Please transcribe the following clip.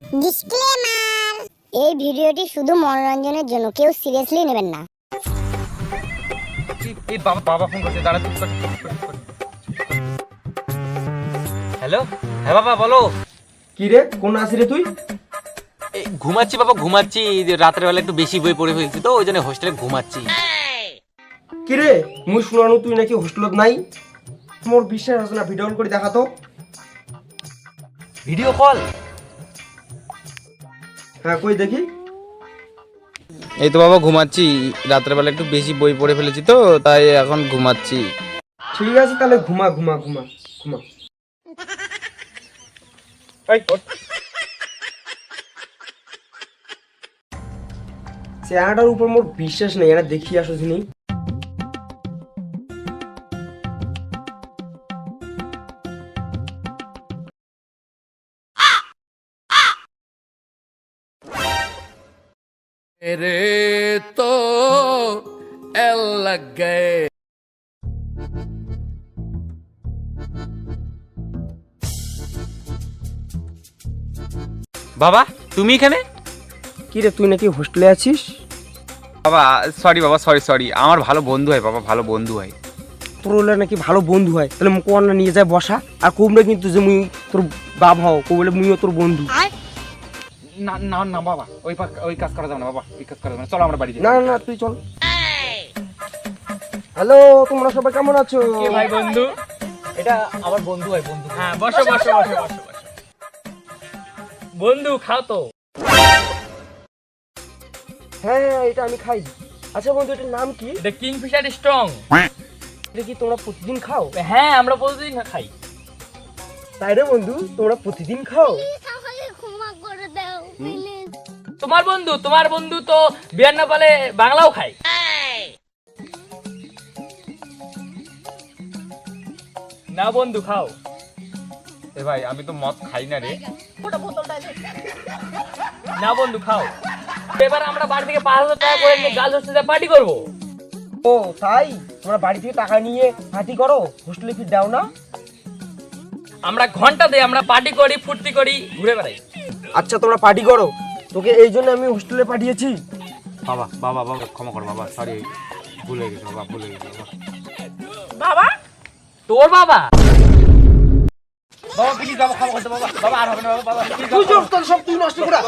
Disclaimer, এই ভিডিওটি শুধু মনোরঞ্জনের জন্য, কেউ সিরিয়াসলি নেবেন না। এই বাবা ফোন করছে, দাঁড়া চুপ কর। হ্যালো, হ্যাঁ বাবা বলো। কি রে, কোন আসি রে তুই? ঘুমাচ্ছি বাবা, ঘুমাচ্ছি। রাতের বেলা একটু বেশি বই পড়ে ফেলছি তো, ওই জন্য হোস্টেলে ঘুমাচ্ছি। কি রে, মুই শুনানো তুই নাকি হোস্টেলত নাই? মোর বিশ্বাস আছে না, ভিডিও কল করে দেখা তো। Video call? হ্যাঁ, কই দেখি। এই তো বাবা ঘুমাচ্ছি, রাতের বেলা একটু বেশি বই পড়ে ফেলেছি তো, তাই এখন ঘুমাচ্ছি। ঠিক আছে তাহলে ঘুমা ঘুমা ঘুমা ঘুমা। চেহারাটার উপর মোর বিশ্বাস নেই, এটা দেখি আসো নি। रे तो एल लग गए। বাবা তুমি এখানে? কি রে, তুই নাকি হোস্টেলে আছিস? বাবা সরি বাবা, সরি আমার ভালো বন্ধু হয় বাবা, ভালো বন্ধু হয়। তোর হলে নাকি ভালো বন্ধু হয়, তাহলে মুখ না নিয়ে যায় বসা। আর কুমড়া কিন্তু যে মুই তোর বাপ হও, কো বলে মুইও তোর বন্ধু। না না না বাবা, ওই কাজ করা যাবে না বাবা, ওই কাজ করা যাবে না। চলো আমরা বাড়ি যাই। না না তুই চল। হ্যালো, তোমরা সবাই কেমন আছো? কে ভাই বন্ধু? এটা আমার বন্ধু হয়, বন্ধু। হ্যাঁ বসো বসো বসো বসো বসো। বন্ধু খাও তো। হ্যাঁ, এটা আমি খাই। আচ্ছা বন্ধু, এটার নাম কি? এটা কিংফিশার স্ট্রং। এটা কি তোমরা প্রতিদিন খাও? হ্যাঁ আমরা প্রতিদিন খাই। তাই রে বন্ধু, তোমরা প্রতিদিন খাও? ক্ষমা করে দাও প্লিজ। তোমার বন্ধু তো বিয়ার না পালে বাংলাও খায়। না বন্ধু খাও। এ ভাই, আমি তো মদ খাই না রে। না বন্ধু খাও। এবার আমরা বাড়ি থেকে 5,000 টাকা করে নিয়ে গার্লস হোস্টেলে পার্টি করব। ও তাই? তোমরা বাড়ি থেকে টাকা নিয়ে পার্টি করো, হোস্টেলে ফি দাও না? আমরা ঘন্টা দিয়ে আমরা পার্টি করি, ফুর্তি করি, ঘুরে বেড়াই। আচ্ছা তোমরা পার্টি করো, তোকে এই জন্য আমি হোস্টেলে পাঠিয়েছি। বাবা বাবা বাবা ক্ষমা কর বাবা, সরি, ভুলে গেছি বাবা, ভুলে গেছি বাবা। বাবা? তোর বাবা? বাবা প্লিজ বাবা ক্ষমা করতে বাবা, বাবা আর হবে না বাবা, বাবা please, তুই বাবা। সব তুই নষ্ট করা।